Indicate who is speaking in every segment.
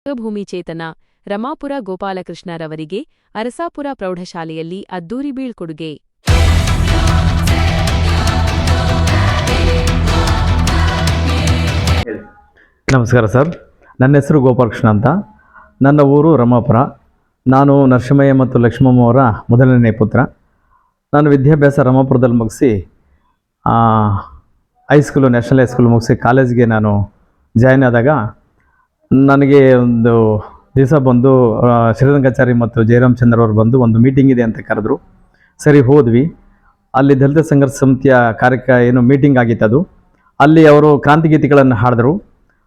Speaker 1: ಭೂಮಿ ಚೇತನ ರಮಾಪುರ ಗೋಪಾಲಕೃಷ್ಣರವರಿಗೆ ಅರಸಾಪುರ ಪ್ರೌಢಶಾಲೆಯಲ್ಲಿ ಅದ್ದೂರಿ ಬೀಳ್ಕೊಡುಗೆ.
Speaker 2: ನಮಸ್ಕಾರ ಸರ್, ನನ್ನ ಹೆಸರು ಗೋಪಾಲಕೃಷ್ಣ ಅಂತ. ನನ್ನ ಊರು ರಮಾಪುರ. ನಾನು ನರಸಿಂಹಯ್ಯ ಮತ್ತು ಲಕ್ಷ್ಮಮ್ಮ ಅವರ ಮೊದಲನೇ ಪುತ್ರ. ನಾನು ವಿದ್ಯಾಭ್ಯಾಸ ರಮಾಪುರದಲ್ಲಿ ಮುಗಿಸಿ ಹೈಸ್ಕೂಲು, ನ್ಯಾಷನಲ್ ಹೈಸ್ಕೂಲ್ ಮುಗಿಸಿ ಕಾಲೇಜ್ಗೆ ನಾನು ಜಾಯ್ನ್ ಆದಾಗ ನನಗೆ ಒಂದು ದಿವಸ ಬಂದು ಶ್ರೀರಂಗಾಚಾರಿ ಮತ್ತು ಜಯರಾಮಚಂದ್ರ ಅವರು ಬಂದು ಒಂದು ಮೀಟಿಂಗ್ ಇದೆ ಅಂತ ಕರೆದ್ರು. ಸರಿ ಹೋದ್ವಿ. ಅಲ್ಲಿ ದಲಿತ ಸಂಘರ್ಷ ಸಮಿತಿಯ ಏನು ಮೀಟಿಂಗ್ ಆಗಿತ್ತು ಅದು. ಅಲ್ಲಿ ಅವರು ಕ್ರಾಂತಿಗೀತೆಗಳನ್ನು ಹಾಡಿದ್ರು.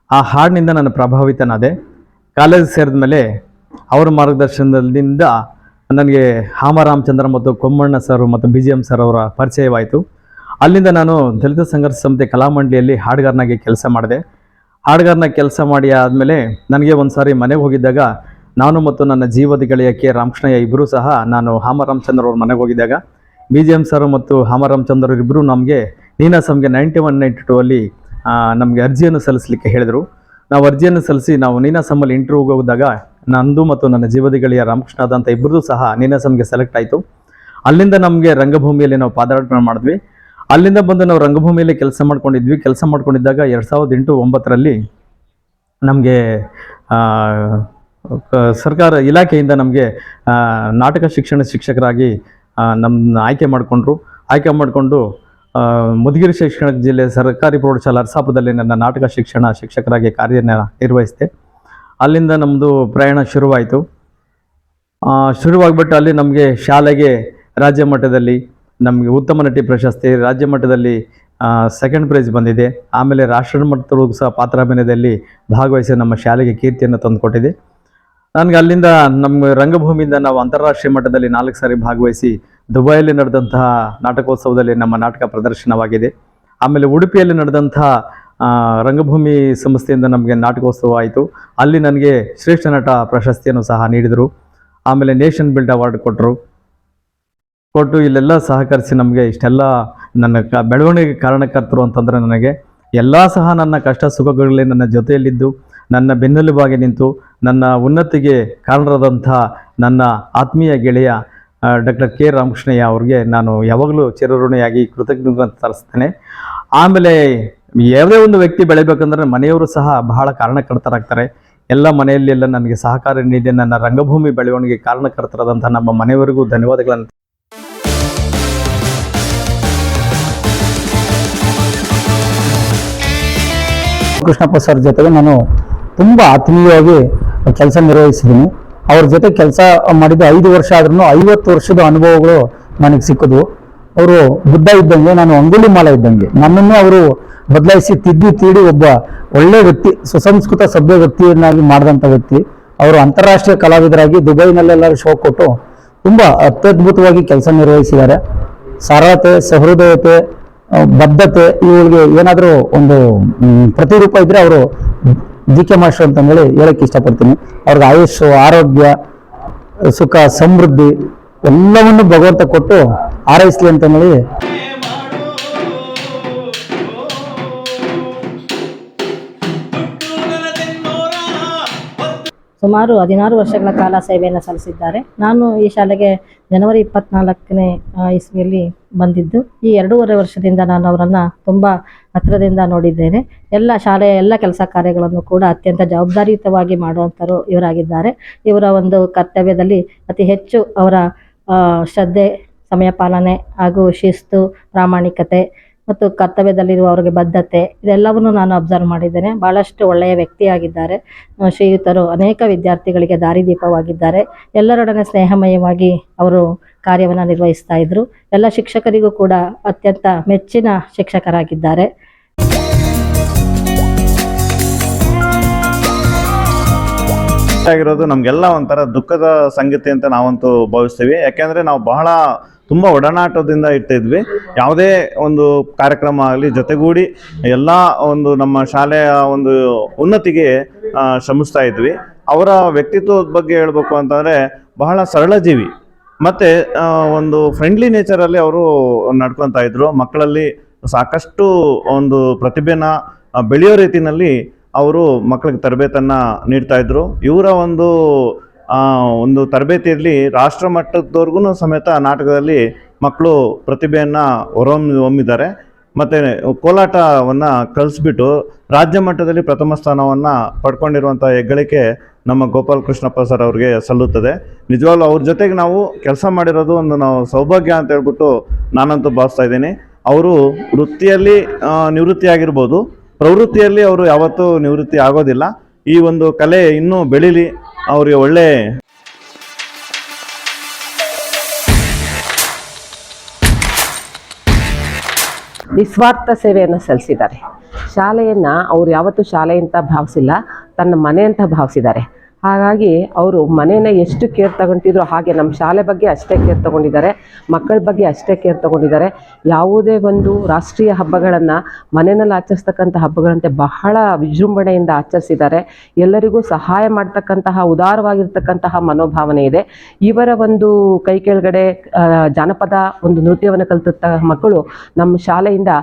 Speaker 2: ಆ ಹಾಡಿನಿಂದ ನಾನು ಪ್ರಭಾವಿತನಾದೆ. ಕಾಲೇಜ್ ಸೇರಿದ ಮೇಲೆ ಅವರ ಮಾರ್ಗದರ್ಶನದಿಂದ ನನಗೆ ಹಾಮ ರಾಮಚಂದ್ರ ಮತ್ತು ಕೊಮ್ಮಣ್ಣ ಸರ್ ಮತ್ತು BGM ಸರ್ ಅವರ ಪರಿಚಯವಾಯಿತು. ಅಲ್ಲಿಂದ ನಾನು ದಲಿತ ಸಂಘರ್ಷ ಸಮಿತಿ ಕಲಾಮಂಡಳಿಯಲ್ಲಿ ಹಾಡುಗಾರನಾಗಿ ಕೆಲಸ ಮಾಡಿದೆ. ಹಾಡುಗಾರನಾಗಿ ಕೆಲಸ ಮಾಡಿ ಆದಮೇಲೆ ನನಗೆ ಒಂದು ಸಾರಿ ಮನೆಗೆ ಹೋಗಿದ್ದಾಗ ನಾನು ಮತ್ತು ನನ್ನ ಜೀವದ ಗೆಳೆಯ ಕೆ ರಾಮಕೃಷ್ಣಯ್ಯ ಇಬ್ಬರೂ ಸಹ ನಾನು ಹಾಮ ರಾಮಚಂದ್ರ ಅವ್ರ ಮನೆಗೆ ಹೋಗಿದ್ದಾಗ BGM ಸರ್ ಮತ್ತು ಹಾಮ ರಾಮಚಂದ್ರ ಇಬ್ಬರು ನಮಗೆ ನೀನಾಸಂಗೆ 91-92 ಅಲ್ಲಿ ನಮಗೆ ಅರ್ಜಿಯನ್ನು ಸಲ್ಲಿಸಲಿಕ್ಕೆ ಹೇಳಿದರು. ನಾವು ಅರ್ಜಿಯನ್ನು ಸಲ್ಲಿಸಿ ನಾವು ನೀನಾಸಂನಲ್ಲಿ ಇಂಟರ್ವ್ಯೂಗೆ ಹೋದಾಗ ನಂದು ಮತ್ತು ನನ್ನ ಜೀವದ ಗೆಳೆಯ ರಾಮಕೃಷ್ಣದ ಅಂತ ಇಬ್ಬರದು ಸಹ ನೀನಾಸಂಗೆ ಸೆಲೆಕ್ಟ್ ಆಯಿತು. ಅಲ್ಲಿಂದ ನಮಗೆ ರಂಗಭೂಮಿಯಲ್ಲಿ ನಾವು ಪಾದಾರ್ಪಣೆ ಮಾಡಿದ್ವಿ. ಅಲ್ಲಿಂದ ಬಂದು ನಾವು ರಂಗಭೂಮಿಯಲ್ಲಿ ಕೆಲಸ ಮಾಡ್ಕೊಂಡಿದ್ವಿ. ಕೆಲಸ ಮಾಡ್ಕೊಂಡಿದ್ದಾಗ 2008-09ರಲ್ಲಿ ನಮಗೆ ಸರ್ಕಾರ ಇಲಾಖೆಯಿಂದ ನಮಗೆ ನಾಟಕ ಶಿಕ್ಷಕರಾಗಿ ನಮ್ಮನ್ನ ಆಯ್ಕೆ ಮಾಡಿಕೊಂಡು ಮಧುಗಿರಿ ಶೈಕ್ಷಣಿಕ ಜಿಲ್ಲೆ ಸರ್ಕಾರಿ ಪ್ರೌಢಶಾಲಾ ಅರಸಾಪುರದಲ್ಲಿ ನನ್ನ ನಾಟಕ ಶಿಕ್ಷಕರಾಗಿ ಕಾರ್ಯನಿರ್ವಹಿಸಿದೆ. ಅಲ್ಲಿಂದ ನಮ್ಮದು ಪ್ರಯಾಣ ಶುರುವಾಗಿಬಿಟ್ಟು ಅಲ್ಲಿ ನಮಗೆ ಶಾಲೆಗೆ ರಾಜ್ಯ ಮಟ್ಟದಲ್ಲಿ ನಮಗೆ ಉತ್ತಮ ನಟಿ ಪ್ರಶಸ್ತಿ, ರಾಜ್ಯ ಮಟ್ಟದಲ್ಲಿ ಸೆಕೆಂಡ್ ಪ್ರೈಸ್ ಬಂದಿದೆ. ಆಮೇಲೆ ರಾಷ್ಟ್ರ ಮಟ್ಟದಲ್ಲೂ ಸಹ ಪಾತ್ರಾಭಿನಯದಲ್ಲಿ ಭಾಗವಹಿಸಿ ನಮ್ಮ ಶಾಲೆಗೆ ಕೀರ್ತಿಯನ್ನು ತಂದುಕೊಟ್ಟಿದೆ. ನನಗೆ ಅಲ್ಲಿಂದ ನಮ್ಮ ರಂಗಭೂಮಿಯಿಂದ ನಾವು ಅಂತಾರಾಷ್ಟ್ರೀಯ ಮಟ್ಟದಲ್ಲಿ 4 ಸಾರಿ ಭಾಗವಹಿಸಿ ದುಬೈಯಲ್ಲಿ ನಡೆದಂತಹ ನಾಟಕೋತ್ಸವದಲ್ಲಿ ನಮ್ಮ ನಾಟಕ ಪ್ರದರ್ಶನವಾಗಿದೆ. ಆಮೇಲೆ ಉಡುಪಿಯಲ್ಲಿ ನಡೆದಂತಹ ರಂಗಭೂಮಿ ಸಂಸ್ಥೆಯಿಂದ ನಮಗೆ ನಾಟಕೋತ್ಸವ ಆಯಿತು. ಅಲ್ಲಿ ನನಗೆ ಶ್ರೇಷ್ಠ ನಟ ಪ್ರಶಸ್ತಿಯನ್ನು ಸಹ ನೀಡಿದರು. ಆಮೇಲೆ ನೇಷನ್ ಬಿಲ್ಡ್ ಅವಾರ್ಡ್ ಕೊಟ್ಟು ಇಲ್ಲೆಲ್ಲ ಸಹಕರಿಸಿ ನಮಗೆ ಇಷ್ಟೆಲ್ಲ ನನ್ನ ಬೆಳವಣಿಗೆ ಕಾರಣಕರ್ತರು ಅಂತಂದರೆ ನನಗೆ ಎಲ್ಲ ಸಹ ನನ್ನ ಕಷ್ಟ ಸುಖಗಳಲ್ಲಿ ನನ್ನ ಜೊತೆಯಲ್ಲಿದ್ದು ನನ್ನ ಬೆನ್ನೆಲುಬಾಗಿ ನಿಂತು ನನ್ನ ಉನ್ನತಿಗೆ ಕಾರಣರಾದಂಥ ನನ್ನ ಆತ್ಮೀಯ ಗೆಳೆಯ ಡಾಕ್ಟರ್ ಕೆ ರಾಮಕೃಷ್ಣಯ್ಯ ಅವ್ರಿಗೆ ನಾನು ಯಾವಾಗಲೂ ಚಿರಋಣಿಯಾಗಿ ಕೃತಜ್ಞತೆ ತರಿಸ್ತೇನೆ. ಆಮೇಲೆ ಯಾವುದೇ ಒಂದು ವ್ಯಕ್ತಿ ಬೆಳಿಬೇಕಂದ್ರೆ ಮನೆಯವರು ಸಹ ಬಹಳ ಕಾರಣಕರ್ತರಾಗ್ತಾರೆ. ಎಲ್ಲ ಮನೆಯಲ್ಲಿ ಎಲ್ಲ ನನಗೆ ಸಹಕಾರ ನೀಡಿ ನನ್ನ ರಂಗಭೂಮಿ ಬೆಳವಣಿಗೆ ಕಾರಣಕರ್ತರಾದಂಥ ನಮ್ಮ ಮನೆಯವರಿಗೂ ಧನ್ಯವಾದಗಳನ್ನು.
Speaker 3: ಕೃಷ್ಣಪ್ಪ ಸರ್ ಜೊತೆಗೆ ನಾನು ತುಂಬ ಆತ್ಮೀಯವಾಗಿ ಕೆಲಸ ನಿರ್ವಹಿಸಿದ್ದೀನಿ. ಅವ್ರ ಜೊತೆ ಕೆಲಸ ಮಾಡಿದ 5 ವರ್ಷ ಆದ್ರೂ 50 ವರ್ಷದ ಅನುಭವಗಳು ನನಗೆ ಸಿಕ್ಕಿದ್ವು. ಅವರು ಬುದ್ಧ ಇದ್ದಂಗೆ, ನಾನು ಅಂಗುಲಿ ಮಾಲ ಇದ್ದಂಗೆ. ನನ್ನನ್ನು ಅವರು ಬದಲಾಯಿಸಿ ತೀಡಿ ಒಬ್ಬ ಒಳ್ಳೆ ವ್ಯಕ್ತಿ, ಸುಸಂಸ್ಕೃತ ಸಭ್ಯ ವ್ಯಕ್ತಿಯನ್ನಾಗಿ ಮಾಡಿದಂಥ ವ್ಯಕ್ತಿ. ಅವರು ಅಂತಾರಾಷ್ಟ್ರೀಯ ಕಲಾವಿದರಾಗಿ ದುಬೈನಲ್ಲೆಲ್ಲರೂ ಶೋ ಕೊಟ್ಟು ತುಂಬ ಅತ್ಯದ್ಭುತವಾಗಿ ಕೆಲಸ ನಿರ್ವಹಿಸಿದ್ದಾರೆ. ಸರಳತೆ, ಸಹೃದಯತೆ, ಬದ್ಧತೆ, ಇವುಗಳಿಗೆ ಏನಾದರೂ ಒಂದು ಪ್ರತಿರೂಪ ಇದ್ರೆ ಅವರು DK ಮಾಸ್ಟರ್ ಅಂತಂದೇಳಿ ಹೇಳಕ್ಕೆ ಇಷ್ಟಪಡ್ತೀನಿ. ಅವ್ರಿಗೆ ಆಯುಷ್ಸು, ಆರೋಗ್ಯ, ಸುಖ, ಸಮೃದ್ಧಿ ಎಲ್ಲವನ್ನು ಭಗವಂತ ಕೊಟ್ಟು ಹಾರೈಸಲಿ ಅಂತಂದೇಳಿ.
Speaker 4: ಸುಮಾರು 16 ವರ್ಷಗಳ ಕಾಲ ಸೇವೆಯನ್ನು ಸಲ್ಲಿಸಿದ್ದಾರೆ. ನಾನು ಈ ಶಾಲೆಗೆ ಜನವರಿ 24ನೇ ಇಸ್ವಿಯಲ್ಲಿ ಬಂದಿದ್ದು. ಈ 2.5 ವರ್ಷದಿಂದ ನಾನು ಅವರನ್ನು ತುಂಬ ಹತ್ತಿರದಿಂದ ನೋಡಿದ್ದೇನೆ. ಶಾಲೆಯ ಎಲ್ಲ ಕೆಲಸ ಕಾರ್ಯಗಳನ್ನು ಕೂಡ ಅತ್ಯಂತ ಜವಾಬ್ದಾರಿಯುತವಾಗಿ ಮಾಡುವಂಥರು ಇವರಾಗಿದ್ದಾರೆ. ಇವರ ಒಂದು ಕರ್ತವ್ಯದಲ್ಲಿ ಅತಿ ಹೆಚ್ಚು ಅವರ ಶ್ರದ್ಧೆ, ಸಮಯ ಪಾಲನೆ ಹಾಗೂ ಶಿಸ್ತು, ಪ್ರಾಮಾಣಿಕತೆ ಮತ್ತು ಕರ್ತವ್ಯದಲ್ಲಿರುವ ಅವರಿಗೆ ಬದ್ಧತೆ ಇದೆಲ್ಲವನ್ನು ನಾನು ಅಬ್ಸರ್ವ್ ಮಾಡಿದ್ದೇನೆ. ಭಾಳಷ್ಟು ಒಳ್ಳೆಯ ವ್ಯಕ್ತಿಯಾಗಿದ್ದಾರೆ. ಶ್ರೀಯುತರು ಅನೇಕ ವಿದ್ಯಾರ್ಥಿಗಳಿಗೆ ದಾರಿದೀಪವಾಗಿದ್ದಾರೆ. ಎಲ್ಲರೊಡನೆ ಸ್ನೇಹಮಯವಾಗಿ ಅವರು ಕಾರ್ಯವನ್ನು ನಿರ್ವಹಿಸ್ತಾ ಇದ್ರು. ಎಲ್ಲ ಶಿಕ್ಷಕರಿಗೂ ಕೂಡ ಅತ್ಯಂತ ಮೆಚ್ಚಿನ ಶಿಕ್ಷಕರಾಗಿದ್ದಾರೆ.
Speaker 5: ಆಗಿರೋದು ನಮಗೆಲ್ಲ ಒಂಥರ ದುಃಖದ ಸಂಗತಿ ಅಂತ ನಾವಂತೂ ಭಾವಿಸ್ತೀವಿ. ಯಾಕೆಂದರೆ ನಾವು ತುಂಬ ಒಡನಾಟದಿಂದ ಇರ್ತಿದ್ವಿ. ಯಾವುದೇ ಒಂದು ಕಾರ್ಯಕ್ರಮ ಆಗಲಿ ಜೊತೆಗೂಡಿ ಎಲ್ಲ ಒಂದು ನಮ್ಮ ಶಾಲೆಯ ಒಂದು ಉನ್ನತಿಗೆ ಶ್ರಮಿಸ್ತಾ ಇದ್ವಿ. ಅವರ ವ್ಯಕ್ತಿತ್ವದ ಬಗ್ಗೆ ಹೇಳಬೇಕು ಅಂತಂದರೆ ಬಹಳ ಸರಳ ಜೀವಿ ಮತ್ತು ಒಂದು ಫ್ರೆಂಡ್ಲಿ ನೇಚರಲ್ಲಿ ಅವರು ನಡ್ಕೊತಾ ಇದ್ರು. ಮಕ್ಕಳಲ್ಲಿ ಸಾಕಷ್ಟು ಒಂದು ಪ್ರತಿಭೆನ ಬೆಳೆಯೋ ರೀತಿಯಲ್ಲಿ ಅವರು ಮಕ್ಕಳಿಗೆ ತರಬೇತನ್ನು ನೀಡ್ತಾ ಇದ್ರು. ಇವರ ಒಂದು ತರಬೇತಿಯಲ್ಲಿ ರಾಷ್ಟ್ರ ಮಟ್ಟದವರೆಗೂ ಸಮೇತ ನಾಟಕದಲ್ಲಿ ಮಕ್ಕಳು ಪ್ರತಿಭೆಯನ್ನು ಹೊರಹೊಮ್ಮಿದ್ದಾರೆ. ಮತ್ತು ಕೋಲಾಟವನ್ನು ಕಲಿಸ್ಬಿಟ್ಟು ರಾಜ್ಯ ಮಟ್ಟದಲ್ಲಿ ಪ್ರಥಮ ಸ್ಥಾನವನ್ನು ಪಡ್ಕೊಂಡಿರುವಂಥ ಹೆಗ್ಗಳಿಕೆ ನಮ್ಮ ಗೋಪಾಲ್ ಕೃಷ್ಣಪ್ಪ ಸರ್ ಅವ್ರಿಗೆ ಸಲ್ಲುತ್ತದೆ. ನಿಜವಾಗ್ಲೂ ಅವ್ರ ಜೊತೆಗೆ ನಾವು ಕೆಲಸ ಮಾಡಿರೋದು ನಾವು ಸೌಭಾಗ್ಯ ಅಂತ ಹೇಳ್ಬಿಟ್ಟು ನಾನಂತೂ ಭಾವಿಸ್ತಾ ಇದ್ದೀನಿ. ಅವರು ವೃತ್ತಿಯಲ್ಲಿ ನಿವೃತ್ತಿಯಾಗಿರ್ಬೋದು, ಪ್ರವೃತ್ತಿಯಲ್ಲಿ ಅವರು ಯಾವತ್ತೂ ನಿವೃತ್ತಿ ಆಗೋದಿಲ್ಲ. ಈ ಒಂದು ಕಲೆ ಇನ್ನೂ ಬೆಳೀಲಿ, ಅವರಿಗೆ ಒಳ್ಳೆ
Speaker 6: ನಿಸ್ವಾರ್ಥ ಸೇವೆಯನ್ನು ಸಲ್ಲಿಸಿದ್ದಾರೆ. ಶಾಲೆಯನ್ನು ಅವರು ಯಾವತ್ತೂ ಶಾಲೆ ಅಂತ ಭಾವಿಸಿಲ್ಲ, ತನ್ನ ಮನೆ ಅಂತ ಭಾವಿಸಿದ್ದಾರೆ. ಹಾಗಾಗಿ ಅವರು ಮನೇನ ಎಷ್ಟು ಕೇರ್ ತಗೊಂಡಿದ್ರು ಹಾಗೆ ನಮ್ಮ ಶಾಲೆ ಬಗ್ಗೆ ಅಷ್ಟೇ ಕೇರ್ ತಗೊಂಡಿದ್ದಾರೆ, ಮಕ್ಕಳ ಬಗ್ಗೆ ಅಷ್ಟೇ ಕೇರ್ ತಗೊಂಡಿದ್ದಾರೆ. ಯಾವುದೇ ಒಂದು ರಾಷ್ಟ್ರೀಯ ಹಬ್ಬಗಳನ್ನು ಮನೆಯಲ್ಲಿ ಆಚರಿಸ್ತಕ್ಕಂಥ ಹಬ್ಬಗಳಂತೆ ಬಹಳ ವಿಜೃಂಭಣೆಯಿಂದ ಆಚರಿಸಿದ್ದಾರೆ. ಎಲ್ಲರಿಗೂ ಸಹಾಯ ಮಾಡ್ತಕ್ಕಂತಹ ಉದಾರವಾಗಿರ್ತಕ್ಕಂತಹ ಮನೋಭಾವನೆ ಇದೆ. ಇವರ ಒಂದು ಕೈ ಕೆಳಗಡೆ ಜಾನಪದ ಒಂದು ನೃತ್ಯವನ್ನು ಕಲಿತ ಮಕ್ಕಳು ನಮ್ಮ ಶಾಲೆಯಿಂದ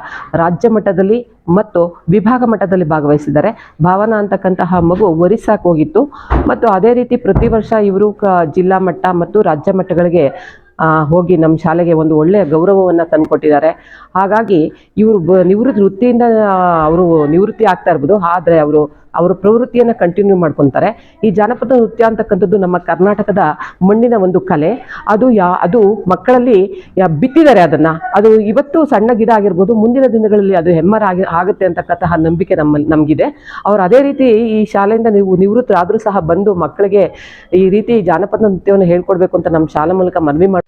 Speaker 6: ರಾಜ್ಯ ಮಟ್ಟದಲ್ಲಿ ಮತ್ತು ವಿಭಾಗ ಮಟ್ಟದಲ್ಲಿ ಭಾಗವಹಿಸಿದ್ದಾರೆ. ಭಾವನಾ ಅಂತಕ್ಕಂತಹ ಮಗು ಒರಿಸ್ಸಾಕ್ಕೆ ಹೋಗಿತ್ತು. ಮತ್ತು ಅದೇ ರೀತಿ ಪ್ರತಿ ವರ್ಷ ಇವರು ಜಿಲ್ಲಾ ಮಟ್ಟ ಮತ್ತು ರಾಜ್ಯ ಮಟ್ಟಗಳಿಗೆ ಹೋಗಿ ನಮ್ಮ ಶಾಲೆಗೆ ಒಂದು ಒಳ್ಳೆಯ ಗೌರವವನ್ನು ತಂದುಕೊಟ್ಟಿದ್ದಾರೆ. ಹಾಗಾಗಿ ಇವರು ವೃತ್ತಿಯಿಂದ ಅವರು ನಿವೃತ್ತಿ ಆಗ್ತಾ ಇರ್ಬೋದು, ಆದರೆ ಅವರ ಪ್ರವೃತ್ತಿಯನ್ನು ಕಂಟಿನ್ಯೂ ಮಾಡ್ಕೊತಾರೆ. ಈ ಜಾನಪದ ನೃತ್ಯ ಅಂತಕ್ಕಂಥದ್ದು ನಮ್ಮ ಕರ್ನಾಟಕದ ಮಣ್ಣಿನ ಒಂದು ಕಲೆ. ಅದು ಮಕ್ಕಳಲ್ಲಿ ಬಿತ್ತಿದ್ದಾರೆ ಅದನ್ನು. ಅದು ಇವತ್ತು ಸಣ್ಣ ಗಿಡ ಆಗಿರ್ಬೋದು, ಮುಂದಿನ ದಿನಗಳಲ್ಲಿ ಅದು ಹೆಮ್ಮರ ಆಗುತ್ತೆ ಅಂತಕ್ಕಂತಹ ನಂಬಿಕೆ ನಮಗಿದೆ. ಅವರು ಅದೇ ರೀತಿ ಈ ಶಾಲೆಯಿಂದ ನಿವೃತ್ತರಾದರೂ ಸಹ ಬಂದು ಮಕ್ಕಳಿಗೆ ಈ ರೀತಿ ಜಾನಪದ ನೃತ್ಯವನ್ನು ಹೇಳ್ಕೊಡ್ಬೇಕು ಅಂತ ನಮ್ಮ ಶಾಲೆ ಮೂಲಕ ಮನವಿ ಮಾಡಿ